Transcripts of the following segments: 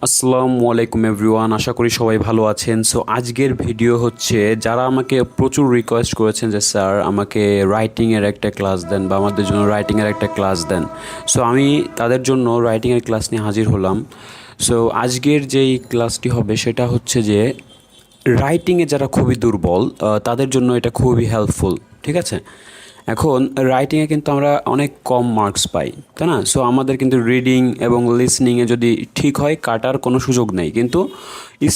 আসসালামু আলাইকুম এভরিওয়ান, আশা করি সবাই ভালো আছেন। সো আজকের ভিডিও হচ্ছে, যারা আমাকে প্রচুর রিকোয়েস্ট করেছেন যে স্যার আমাকে রাইটিংয়ের একটা ক্লাস দেন বা আমাদের জন্য রাইটিংয়ের একটা ক্লাস দেন। সো আমি তাদের জন্য রাইটিংয়ের ক্লাস নিয়ে হাজির হলাম। সো আজকের যেই ক্লাসটি হবে সেটা হচ্ছে যে রাইটিংয়ে যারা খুবই দুর্বল তাদের জন্য এটা খুবই হেল্পফুল। ঠিক আছে, এখন রাইটিংয়ে কিন্তু আমরা অনেক কম মার্কস পাই, তাই না? সো আমাদের কিন্তু রিডিং এবং লিসনিংয়ে যদি ঠিক হয় কাটার কোনো সুযোগ নেই, কিন্তু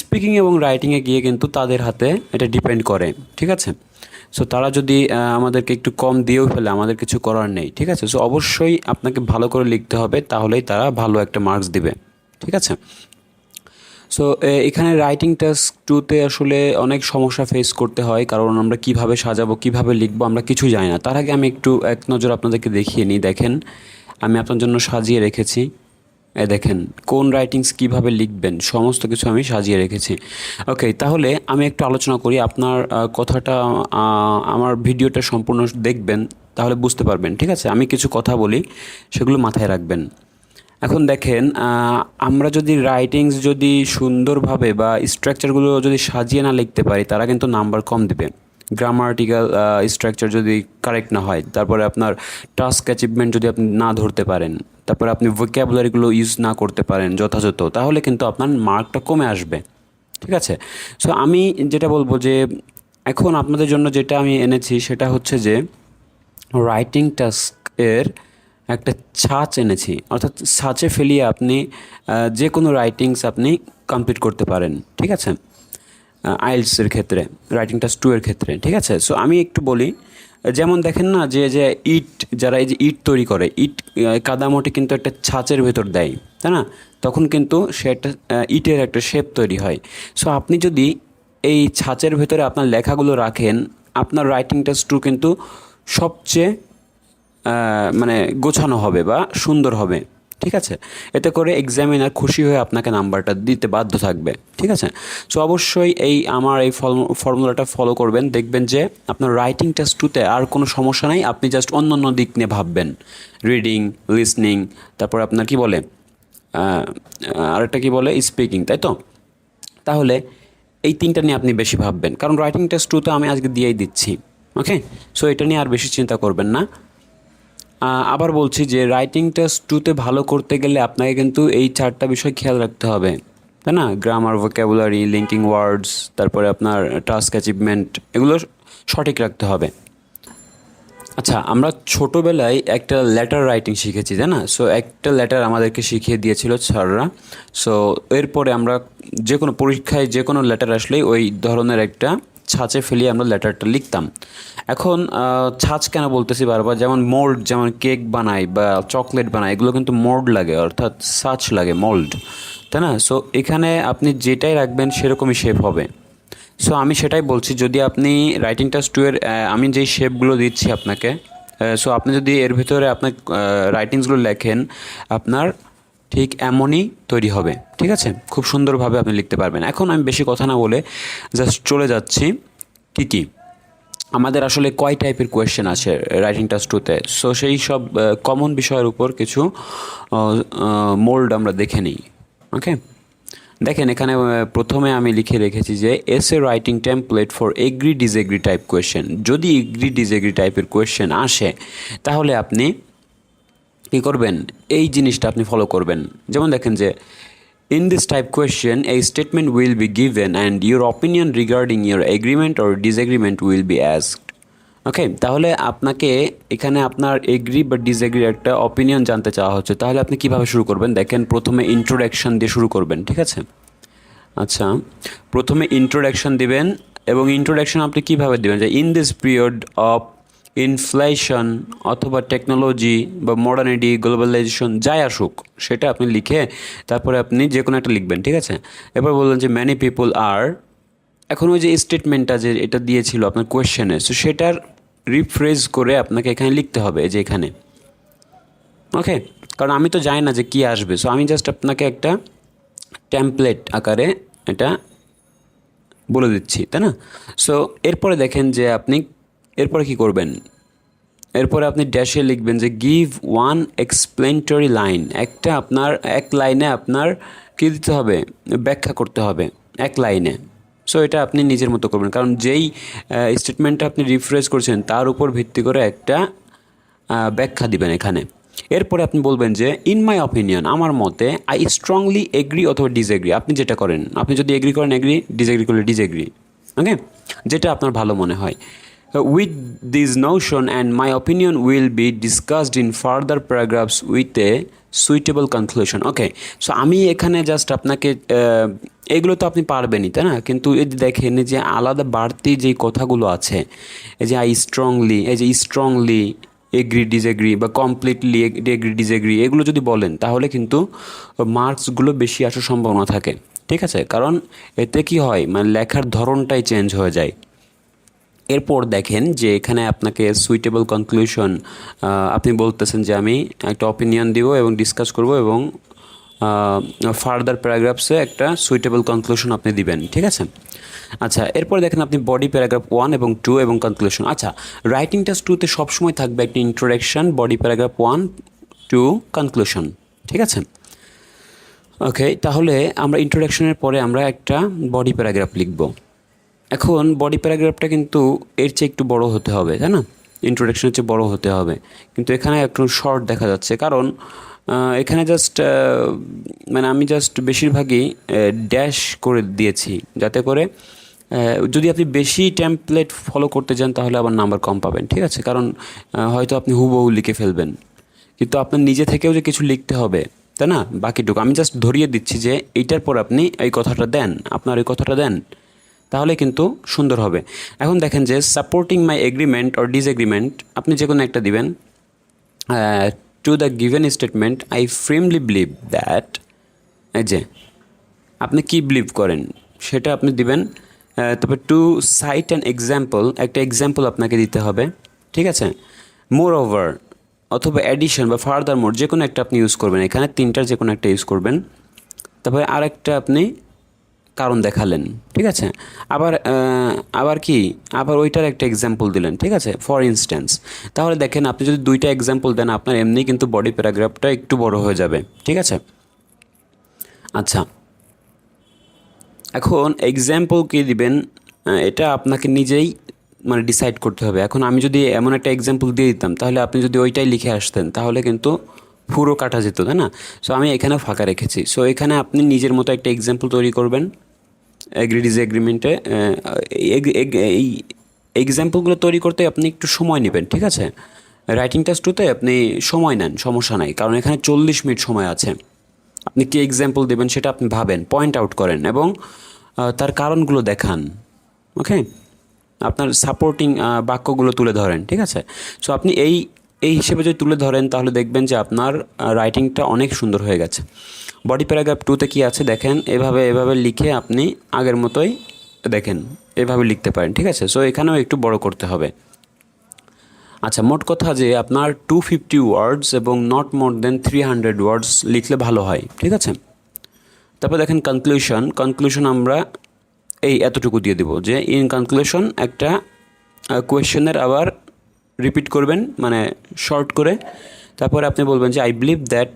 স্পিকিং এবং রাইটিংয়ে গিয়ে কিন্তু তাদের হাতে এটা ডিপেন্ড করে। ঠিক আছে, সো তারা যদি আমাদেরকে একটু কম দিয়েও ফেলে আমাদের কিছু করার নেই। ঠিক আছে, সো অবশ্যই আপনাকে ভালো করে লিখতে হবে, তাহলেই তারা ভালো একটা মার্কস দিবে। ঠিক আছে, সো এখানে রাইটিং টাস্ক টুতে আসলে অনেক সমস্যা ফেস করতে হয়, কারণ আমরা কিভাবে সাজাবো কিভাবে লিখবো আমরা কিছু জানি না। তার আগে আমি একটু এক নজর আপনাদেরকে দেখিয়ে নিই। দেখেন, আমি আপনার জন্য সাজিয়ে রেখেছি। দেখেন কোন রাইটিংস কিভাবে লিখবেন সমস্ত কিছু আমি সাজিয়ে রেখেছি। ওকে, তাহলে আমি একটু আলোচনা করি। আপনার কথাটা আমার ভিডিওটা সম্পূর্ণ দেখবেন, তাহলে বুঝতে পারবেন। ঠিক আছে, আমি কিছু কথা বলি, সেগুলো মাথায় রাখবেন। এখন দেখেন, আমরা যদি রাইটিংস যদি সুন্দরভাবে বা স্ট্রাকচারগুলো যদি সাজিয়ে না লিখতে পারি, তারা কিন্তু নাম্বার কম দিবে। গ্রামাটিক্যাল স্ট্রাকচার যদি কারেক্ট না হয়, তারপরে আপনার টাস্ক অ্যাচিভমেন্ট যদি আপনি না ধরতে পারেন, তারপরে আপনি ভোক্যাবুলারিগুলো ইউজ না করতে পারেন যথাযথ, তাহলে কিন্তু আপনার মার্কটা কমে আসবে। ঠিক আছে, সো আমি যেটা বলবো যে এখন আপনাদের জন্য যেটা আমি এনেছি সেটা হচ্ছে যে রাইটিং টাস্কের একটা ছাঁচ এনেছি, অর্থাৎ ছাঁচে ফেলিয়ে আপনি যে কোনো রাইটিংস আপনি কমপ্লিট করতে পারেন। ঠিক আছে, আইএলটিএসের ক্ষেত্রে, রাইটিং টাস্ক 2 এর ক্ষেত্রে। ঠিক আছে, সো আমি একটু বলি। যেমন দেখেন না, যে যে ইট, যারা এই যে ইট তৈরি করে, ইট কাদামাটি কিন্তু একটা ছাঁচের ভেতর দেয়, তাই না? তখন কিন্তু সে একটা ইটের একটা শেপ তৈরি হয়। সো আপনি যদি এই ছাঁচের ভেতরে আপনার লেখাগুলো রাখেন, আপনার রাইটিং টাস্ক 2 কিন্তু সবচেয়ে মানে গোছানো হবে বা সুন্দর হবে। ঠিক আছে, এতে করে এক্সামিনার খুশি হয়ে আপনাকে নাম্বারটা দিতে বাধ্য থাকবে। ঠিক আছে, সো অবশ্যই আমার এই ফর্মুলাটা ফলো করবেন, দেখবেন যে আপনার রাইটিং টেস্ট টুতে আর কোনো সমস্যা নাই। আপনি জাস্ট অন্য অন্য দিক নিয়ে ভাববেন, রিডিং, লিসনিং, তারপর আপনার কি বলে আরেকটা কি বলে স্পিকিং, তাই তো? তাহলে এই তিনটা নিয়ে আপনি বেশি ভাববেন, কারণ রাইটিং টেস্ট টুতে আমি আজকে দিয়েই দিচ্ছি। ওকে, সো এটা নিয়ে আর বেশি চিন্তা করবেন না। আবার বলছি যে রাইটিং টেস্ট টুতে ভালো করতে গেলে আপনাকে কিন্তু এই 4টা বিষয় খেয়াল রাখতে হবে, তাই না? গ্রামার, ভোক্যাবুলারি, লিঙ্কিং ওয়ার্ডস, তারপরে আপনার টাস্ক অ্যাচিভমেন্ট, এগুলো সঠিক রাখতে হবে। আচ্ছা, আমরা ছোটোবেলায় একটা লেটার রাইটিং শিখেছি, তাই না? সো একটা লেটার আমাদেরকে শিখিয়ে দিয়েছিল স্যাররা। সো এরপরে আমরা যে কোনো পরীক্ষায় যে কোনো লেটার আসলেই ওই ধরনের একটা ছাঁচে ফেলিয়ে আমরা লেটারটা লিখতাম। এখন ছাঁচ কেন বলতেছি বারবার, যেমন মোল্ড, যেমন কেক বানাই বা চকলেট বানাই, এগুলো কিন্তু মোল্ড লাগে, অর্থাৎ ছাঁচ লাগে, মোল্ড, তাই না? সো এখানে আপনি যেটাই রাখবেন সেরকমই শেপ হবে। সো আমি সেটাই বলছি, যদি আপনি রাইটিং টাস্ক 2 এর আমি যেই শেপগুলো দিচ্ছি আপনাকে, সো আপনি যদি এর ভিতরে আপনার রাইটিংসগুলো লেখেন, আপনার ঠিক এমনই তৈরি হবে। ঠিক আছে, খুব সুন্দরভাবে আপনি লিখতে পারবেন। এখন আমি বেশি কথা না বলে জাস্ট চলে যাচ্ছি কী কী আমাদের আসলে কয় টাইপের কোয়েশ্চেন আছে রাইটিং টাস্ক 2তে। সো সেই সব কমন বিষয়ের উপর কিছু মোল্ড আমরা দেখে নিই। ওকে, দেখেন এখানে প্রথমে আমি লিখে রেখেছি যে essay writing template for agree disagree type question. যদি এগ্রি ডিসএগ্রি টাইপের কোয়েশ্চেন আসে, তাহলে আপনি কী করবেন, এই জিনিসটা আপনি ফলো করবেন। যেমন দেখেন যে in this type question a statement will be given and your opinion regarding your agreement or disagreement will be asked. ওকে, তাহলে আপনাকে এখানে আপনার এগ্রি বা ডিসএগ্রি একটা অপিনিয়ন জানতে চাওয়া হচ্ছে, তাহলে আপনি কিভাবে শুরু করবেন? দেখেন, প্রথমে ইন্ট্রোডাকশন দিয়ে শুরু করবেন। ঠিক আছে, আচ্ছা, প্রথমে ইন্ট্রোডাকশন দিবেন, এবং ইন্ট্রোডাকশন আপনি কীভাবে দেবেন, যে in this period of inflation অথবা টেকনোলজি বা মডার্নিটি, গ্লোবালাইজেশন, যাই আসুক সেটা আপনি লিখে তারপরে আপনি যে কোনো একটা লিখবেন। ঠিক আছে, এবার বললেন যে ম্যানি পিপল আর, এখন ওই যে স্টেটমেন্টটা যে এটা দিয়েছিল আপনার কোয়েশ্চেনে, সো সেটার রিফ্রেজ করে আপনাকে এখানে লিখতে হবে, যে এখানে। ওকে, কারণ আমি তো জানি না যে কী আসবে, সো আমি জাস্ট আপনাকে একটা টেমপ্লেট আকারে এটা বলে দিচ্ছি, তাই না? সো এরপরে দেখেন যে আপনি এরপরে কী করবেন, এরপরে আপনি ড্যাশে লিখবেন যে গিভ ওয়ান এক্সপ্লেনেটরি লাইন, একটা আপনার এক লাইনে আপনার কী দিতে হবে, ব্যাখ্যা করতে হবে এক লাইনে। সো এটা আপনি নিজের মতো করবেন, কারণ যেই স্টেটমেন্টটা আপনি রিফ্রেশ করছেন তার উপর ভিত্তি করে একটা ব্যাখ্যা দিবেন এখানে। এরপরে আপনি বলবেন যে ইন মাই অপিনিয়ন, আমার মতে, আই স্ট্রংলি এগ্রি অথবা ডিসএগ্রি। আপনি যেটা করেন, আপনি যদি এগ্রি করেন এগ্রি, ডিসএগ্রি করলে ডিসএগ্রি, ওকে, যেটা আপনার ভালো মনে হয়। With this Notion and my opinion will be discussed in further paragraphs with a suitable conclusion. Okay, so আমি এখানে জাস্ট আপনাকে এগুলো তো আপনি পারবেনই, তাই না? কিন্তু এই যে দেখেন, যে আলাদা বাড়তি যেই কথাগুলো আছে, এই যে আই স্ট্রংলি, এই যে স্ট্রংলি এগ্রি ডিসএগ্রি বা কমপ্লিটলি এগ্রি ডিসএগ্রি, এগুলো যদি বলেন তাহলে কিন্তু মার্কসগুলো বেশি আসার সম্ভাবনা থাকে, ঠিক আছে? কারণ এতে কি হয়, মানে লেখার ধরনটাই চেঞ্জ হয়ে যায়। এরপর দেখেন যে এখানে আপনাকে সুইটেবল কনক্লুশন, আপনি বলতেছেন যে আমি একটা অপিনিয়ন দিব এবং ডিসকাস করব এবং ফার্দার প্যারাগ্রাফসে একটা সুইটেবল কনক্লুশন আপনি দিবেন, ঠিক আছে? আচ্ছা, এরপর দেখেন আপনি বডি প্যারাগ্রাফ 1 এবং 2 এবং কনক্লুশন। আচ্ছা, রাইটিং টেস্ট 2তে সবসময় থাকবে একটা ইন্ট্রোডাকশন, বডি প্যারাগ্রাফ 1, 2, কনক্লুশন, ঠিক আছে? ওকে, তাহলে আমরা ইন্ট্রোডাকশনের পরে আমরা একটা বডি প্যারাগ্রাফ লিখব। এখন বডি প্যারাগ্রাফটা কিন্তু এর চেয়ে একটু বড় হতে হবে, তাই না? ইন্ট্রোডাকশনের চেয়ে বড় হতে হবে, কিন্তু এখানে একটু শর্ট দেখা যাচ্ছে, কারণ এখানে জাস্ট মানে আমি জাস্ট বেশিরভাগই ড্যাশ করে দিয়েছি, যাতে করে যদি আপনি বেশি টেমপ্লেট ফলো করতে যান তাহলে আবার নাম্বার কম পাবেন, ঠিক আছে? কারণ হয়তো আপনি হুবহু লিখে ফেলবেন, কিন্তু আপনার নিজে থেকেও যে কিছু লিখতে হবে, তাই না? বাকিটুকু আমি জাস্ট ধরিয়ে দিচ্ছি যে এইটার পর আপনি এই কথাটা দেন, আপনার এই কথাটা দেন, তাহলে কিন্তু সুন্দর হবে। এখন দেখেন যে supporting my agreement or disagreement, আপনি যে কোনো একটা দিবেন। To the given statement I firmly believe that, এই যে আপনি কি বিলিভ করেন সেটা আপনি দিবেন। তবে টু সাইট অ্যান এক্সাম্পল, একটা এক্সাম্পল আপনাকে দিতে হবে, ঠিক আছে? মোর ওভার অথবা অ্যাডিশন বা ফার্দার মোর, যে কোনো একটা আপনি ইউজ করবেন, এখানে তিনটার যে কোনো একটা ইউজ করবেন। তারপরে আরেকটা আপনি কারণ দেখালেন, ঠিক আছে? আবার কি, আবার ওইটার একটা এক্সাম্পল দিলেন, ঠিক আছে? For instance. তাহলে দেখেন আপনি যদি দুইটা এক্সাম্পল দেন, আপনার এমনি কিন্তু বডি প্যারাগ্রাফটা একটু বড় হয়ে যাবে, ঠিক আছে? আচ্ছা, এখন এক্সাম্পল কী দিবেন এটা আপনাকে নিজেই মানে ডিসাইড করতে হবে। এখন আমি যদি এমন একটা এক্সাম্পল দিয়ে দিতাম, তাহলে আপনি যদি ওইটাই লিখে আসতেন তাহলে কিন্তু পুরো কাটা যেত, তাই না? সো আমি এখানে ফাঁকা রেখেছি। সো এখানে আপনি নিজের মতো একটা এক্সাম্পল তৈরি করবেন এগ্রি ডিসএগ্রিমেন্টে। এই এক্সাম্পলগুলো তৈরি করতে আপনি একটু সময় নেবেন, ঠিক আছে? রাইটিং টেস্ট 2তে আপনি সময় নেন, সমস্যা নাই, কারণ এখানে 40 মিনিট সময় আছে। আপনি কী এক্সাম্পল দেবেন সেটা আপনি ভাবেন, পয়েন্ট আউট করেন এবং তার কারণগুলো দেখান, ওকে? আপনার সাপোর্টিং বাক্যগুলো তুলে ধরেন, ঠিক আছে? সো আপনি এই হিসেবে যদি তুলে ধরেন তাহলে দেখবেন যে আপনার রাইটিংটা অনেক সুন্দর হয়ে গেছে। বডি প্যারাগ্রাফ 2তে কী আছে দেখেন, এভাবে লিখে আপনি আগের মতোই দেখেন এভাবে লিখতে পারেন, ঠিক আছে? সো এখানেও একটু বড় করতে হবে। আচ্ছা, মোট কথা যে আপনার 250 ওয়ার্ডস এবং নট মোর দেন 300 ওয়ার্ডস লিখলে ভালো হয়, ঠিক আছে? তারপর দেখেন কনক্লুশন আমরা এই এতটুকু দিয়ে দেবো যে ইন কনক্লুশন একটা কোয়েশ্চেনের আবার রিপিট করবেন, মানে শর্ট করে। তারপরে আপনি বলবেন যে I believe that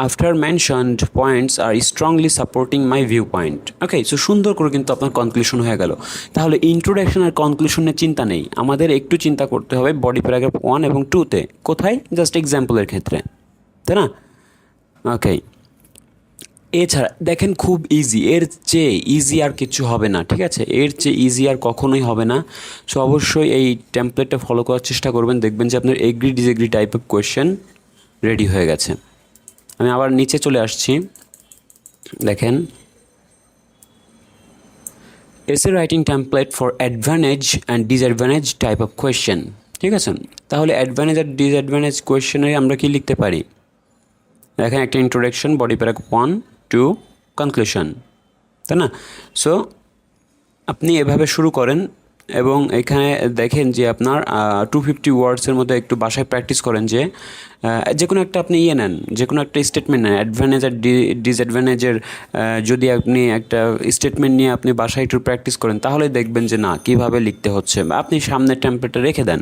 after mentioned points R strongly supporting my view point. Okay, so সুন্দর করে কিন্তু আপনার কনক্লুশন হয়ে গেল। তাহলে ইন্ট্রোডাকশন আর কনক্লুশনের চিন্তা নেই, আমাদের একটু চিন্তা করতে হবে বডি প্যারাগ্রাফ 1 এবং 2তে কোথায়, জাস্ট এক্সাম্পলের ক্ষেত্রে, তাই না? ওকে, এছাড়া দেখেন খুব ইজি, এর চেয়ে ইজি আর কিছু হবে না, ঠিক আছে? এর চেয়ে ইজি আর কখনোই হবে না। সো অবশ্যই এই টেমপ্লেটটা ফলো করার চেষ্টা করবেন, দেখবেন যে আপনার agree disagree type of question ready হয়ে গেছে। আমি আবার নিচে চলে আসছি, দেখেন essay writing template for advantage and disadvantage type of question, ঠিক আছে? তাহলে অ্যাডভান্টেজ আর ডিসঅ্যাডভান্টেজ কোয়েশ্চেনে আমরা কি লিখতে পারি? দেখেন একটা ইন্ট্রোডাকশন, বডি প্যারাগ্রাফ 1, 2, কনক্লুশন, তাই না? সো আপনি এভাবে শুরু করেন এবং এখানে দেখেন যে আপনার 250 ওয়ার্ডসের মধ্যে একটু বাসায় প্র্যাকটিস করেন, যে কোনো একটা আপনি নেন, যে কোনো একটা স্টেটমেন্ট নেন, অ্যাডভান্টেজ আর ডিসঅ্যাডভান্টেজের যদি আপনি একটা স্টেটমেন্ট নিয়ে আপনি বাসায় একটু প্র্যাকটিস করেন তাহলে দেখবেন যে না কীভাবে লিখতে হচ্ছে, বা আপনি সামনের টেমপ্লেটে রেখে দেন,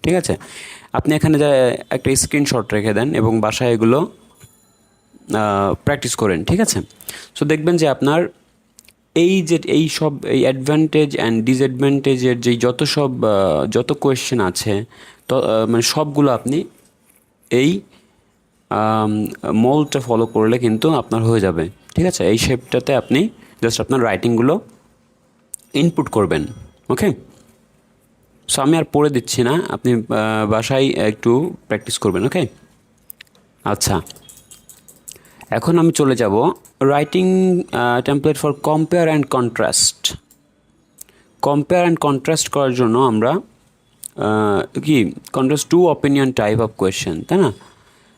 ঠিক আছে, আপনি এখানে যা একটা স্ক্রিনশট রেখে দেন এবং বাসায় এগুলো প্র্যাকটিস করেন। ঠিক আছে, সো দেখবেন যে আপনার এই সব এই অ্যাডভান্টেজ অ্যান্ড ডিসঅ্যাডভান্টেজের যেই যত কোয়েশ্চেন আছে তো মানে সবগুলো আপনি এই মোলটা ফলো করলে কিন্তু আপনার হয়ে যাবে। ঠিক আছে, এই শেপটাতে আপনি জাস্ট আপনার রাইটিংগুলো ইনপুট করবেন। ওকে, সো আমি আর পড়ে দিচ্ছি না, আপনি বাসায় একটু প্র্যাকটিস করবেন। ওকে, আচ্ছা, এখন আমি চলে যাব writing template for compare and contrast. Compare and contrast করার জন্য আমরা কি contrast two opinion type of question, তাই না?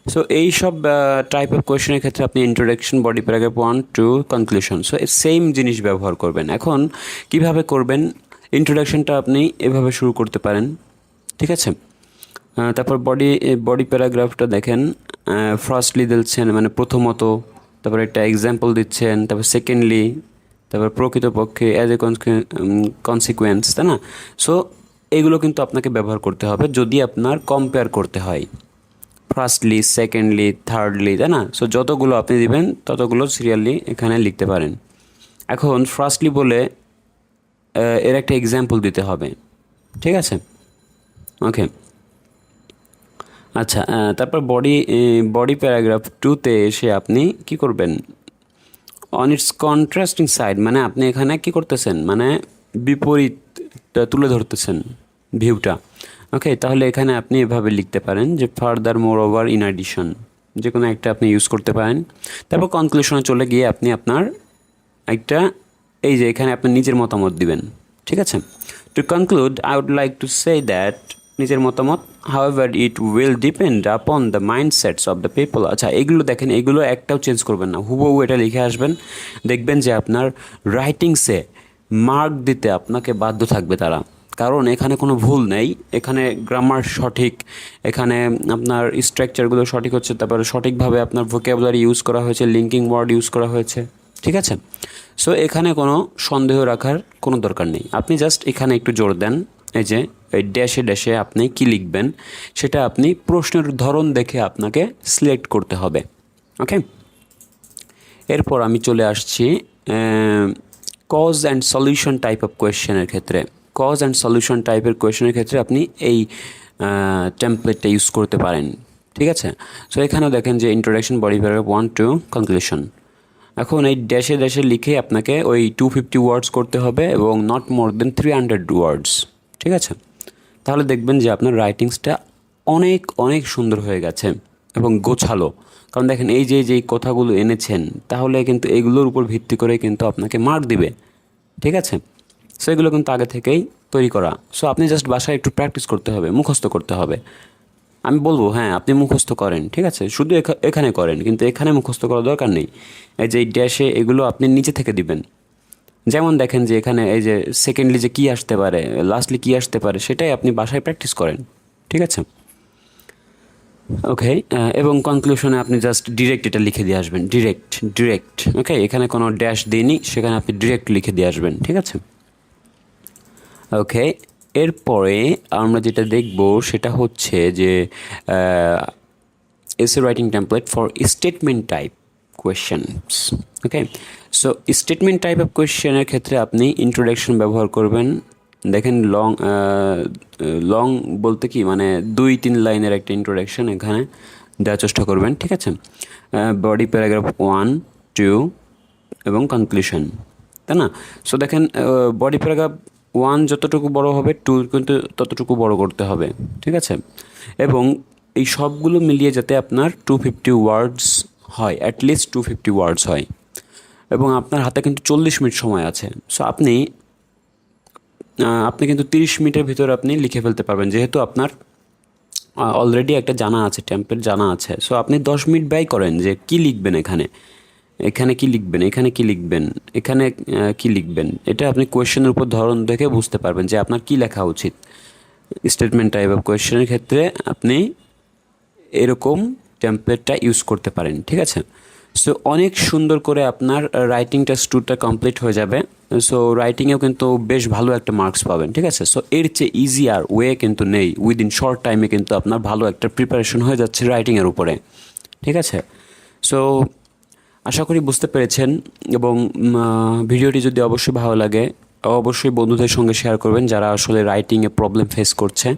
সো এই সব টাইপ অফ কোয়েশ্চেনের ক্ষেত্রে আপনি introduction, body paragraph 1 to conclusion, so same জিনিস ব্যবহার করবেন। এখন কিভাবে করবেন? ইন্ট্রোডাকশনটা আপনি এভাবে শুরু করতে পারেন। ঠিক আছে, তারপর বডি প্যারাগ্রাফটা দেখেন, ফার্স্টলি দিচ্ছেন মানে প্রথমত, তারপর একটা এক্সাম্পল দিচ্ছেন, তারপর সেকেন্ডলি, তারপর প্রকৃতপক্ষে অ্যাজ এ কনসিকুয়েন্স, তাই না? সো এগুলো কিন্তু আপনাকে ব্যবহার করতে হবে যদি আপনার কম্পেয়ার করতে হয়, ফার্স্টলি, সেকেন্ডলি, থার্ডলি, তাই না? সো যতগুলো আপনি দিবেন ততগুলো সিরিয়ালি এখানে লিখতে পারেন। এখন ফার্স্টলি বলে এর একটা এক্সাম্পল দিতে হবে। ঠিক আছে, ওকে, আচ্ছা, তারপর বডি প্যারাগ্রাফ 2তে এসে আপনি কি করবেন? অন ইটস কন্ট্রাস্টিং সাইড, মানে আপনি এখানে কি করতেছেন, মানে বিপরীতটা তুলে ধরতেছেন, ভিউটা। ওকে, তাহলে এখানে আপনি এভাবে লিখতে পারেন যে further more over in addition, যে কোনো একটা আপনি ইউজ করতে পারেন। তারপর কনক্লুশনে চলে গিয়ে আপনি আপনার একটা এই যে এখানে আপনি নিজের মতামত দিবেন। ঠিক আছে, to conclude I would like to say that, নিজের মতামত, however it will depend upon the mindsets of the people. আচ্ছা, এগুলো দেখেন, এগুলো একটাও চেঞ্জ করবেন না, হুবহু এটা লিখে আসবেন। দেখবেন যে আপনার রাইটিংসে মার্ক দিতে আপনাকে বাধ্য থাকবে তারা, কারণ এখানে কোনো ভুল নেই, এখানে গ্রামার সঠিক, এখানে আপনার স্ট্রাকচারগুলো সঠিক হচ্ছে, তারপরে সঠিকভাবে আপনার ভোকাবুলারি ইউজ করা হয়েছে, লিঙ্কিং ওয়ার্ড ইউজ করা হয়েছে। ঠিক আছে, সো এখানে কোনো সন্দেহ রাখার কোনো দরকার নেই, আপনি জাস্ট এখানে একটু জোর দেন, এই যে এই ড্যাশে ড্যাশে আপনি কি লিখবেন সেটা আপনি প্রশ্নের ধরন দেখে আপনাকে সিলেক্ট করতে হবে। ওকে, এরপর আমি চলে আসছি cause and solution type of কোয়েশ্চেনের ক্ষেত্রে। কজ অ্যান্ড সলিউশন টাইপের কোয়েশ্চেনের ক্ষেত্রে আপনি এই টেমপ্লেটটা ইউজ করতে পারেন। ঠিক আছে, সো এখানেও দেখেন যে introduction, body paragraph 1 to conclusion. এখন এই ড্যাশে ড্যাশে লিখে আপনাকে ওই 250 ওয়ার্ডস করতে হবে এবং নট মোর দেন 300 ওয়ার্ডস। ঠিক আছে, তাহলে দেখবেন যে আপনার রাইটিংসটা অনেক অনেক সুন্দর হয়ে গেছে এবং গোছালো। কারণ দেখেন এই যে যেই কথাগুলো এনেছেন, তাহলে কিন্তু এগুলোর উপর ভিত্তি করে কিন্তু আপনাকে মার্ক দিবে। ঠিক আছে, সো এগুলো কিন্তু আগে থেকেই তৈরি করা। সো আপনি জাস্ট বাসায় একটু প্র্যাকটিস করতে হবে, মুখস্থ করতে হবে। আমি বলবো হ্যাঁ আপনি মুখস্থ করেন, ঠিক আছে, শুধু এখানে করেন, কিন্তু এখানে মুখস্থ করার দরকার নেই। এই যে এই ড্যাশে এগুলো আপনি নিচে থেকে দিবেন। যেমন দেখেন যে এখানে এই যে সেকেন্ডলি যে কী আসতে পারে, লাস্টলি কী আসতে পারে, সেটাই আপনি বাসায় প্র্যাকটিস করেন। ঠিক আছে, ওকে, এবং কনক্লুশনে আপনি জাস্ট ডিরেক্ট এটা লিখে দিয়ে আসবেন, ডিরেক্ট। ওকে, এখানে কোনো ড্যাশ দিইনি, সেখানে আপনি ডিরেক্ট লিখে দিয়ে আসবেন। ঠিক আছে, ওকে, এরপরে আমরা যেটা দেখব সেটা হচ্ছে যে essay writing template for statement type questions. Okay, so statement type of কোয়েশ্চেনের ক্ষেত্রে আপনি ইন্ট্রোডাকশন ব্যবহার করবেন। দেখেন লং বলতে কি মানে 2-3 লাইনের একটা ইন্ট্রোডাকশন এখানে দেওয়ার চেষ্টা করবেন। ঠিক আছে, বডি প্যারাগ্রাফ 1, 2 এবং কনক্লুশন, তাই না? সো দেখেন বডি প্যারাগ্রাফ 1 যতটুকু বড় হবে, 2 কিন্তু ততটুকু বড় করতে হবে। ঠিক আছে, এবং এই সবগুলো মিলিয়ে যাতে আপনার 250 ওয়ার্ডস হয়, অ্যাটলিস্ট 250 ওয়ার্ডস হয়, এবং আপনার হাতে কিন্তু 40 মিনিট সময় আছে। সো আপনি কিন্তু 30 মিনিটের ভিতরে আপনি লিখে ফেলতে পারবেন, যেহেতু আপনার অলরেডি একটা জানা আছে, টেমপ্লেট জানা আছে। সো আপনি 10 মিনিট ব্যয় করেন যে কী লিখবেন, এখানে কি লিখবেন, এখানে কি লিখবেন, এখানে কি লিখবেন, এটা আপনি কোয়েশ্চেনের উপর ধরন দেখে বুঝতে পারবেন যে আপনার কি লেখা উচিত। স্টেটমেন্ট টাইপ অফ কোয়েশ্চেনের ক্ষেত্রে আপনি এরকম টেমপ্লেটটা ইউজ করতে পারেন। ঠিক আছে, সো অনেক সুন্দর করে আপনার রাইটিং টেস্ট টুটা কমপ্লিট হয়ে যাবে। সো রাইটিংয়েও কিন্তু বেশ ভালো একটা মার্কস পাবেন, ঠিক আছে। সো এর চেয়ে ইজি আর ওয়ে কিন্তু নেই, উইদিন শর্ট টাইমে কিন্তু আপনার ভালো একটা প্রিপারেশন হয়ে যাচ্ছে রাইটিংয়ের উপরে, ঠিক আছে। সো আশা করি বুঝতে পেরেছেন, এবং ভিডিওটি যদি অবশ্যই ভালো লাগে অবশ্যই বন্ধুদের সঙ্গে শেয়ার করবেন যারা আসলে রাইটিংয়ে প্রবলেম ফেস করছে।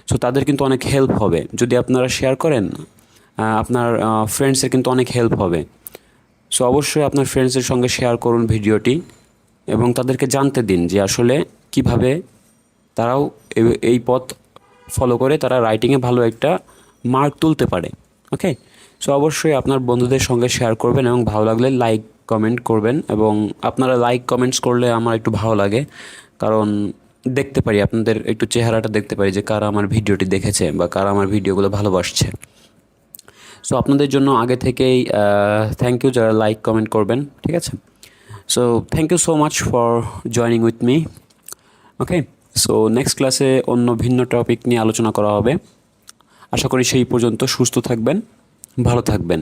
সো তাদের কিন্তু অনেক হেল্প হবে যদি আপনারা শেয়ার করেন, আপনার ফ্রেন্ডসের কিন্তু অনেক হেল্প হবে। সো অবশ্যই আপনার ফ্রেন্ডসের সঙ্গে শেয়ার করুন ভিডিওটি, এবং তাদেরকে জানতে দিন যে আসলে কিভাবে তারাও এই পথ ফলো করে তারা রাইটিংয়ে ভালো একটা মার্ক তুলতে পারে। ওকে, সো অবশ্যই আপনার বন্ধুদের সঙ্গে শেয়ার করবেন, এবং ভালো লাগলে লাইক কমেন্ট করবেন। এবং আপনারা লাইক কমেন্টস করলে আমার একটু ভালো লাগে, কারণ দেখতে পারি আপনাদের একটু চেহারাটা দেখতে পারি যে কারা আমার ভিডিওটি দেখেছে বা কারা আমার ভিডিওগুলো ভালোবাসছে। সো আপনাদের জন্য আগে থেকেই থ্যাংক ইউ যারা লাইক কমেন্ট করবেন, ঠিক আছে। So thank you so much for joining with me. Okay, so next ক্লাসে অন্য ভিন্ন টপিক নিয়ে আলোচনা করা হবে। আশা করি সেই পর্যন্ত সুস্থ থাকবেন, ভালো থাকবেন।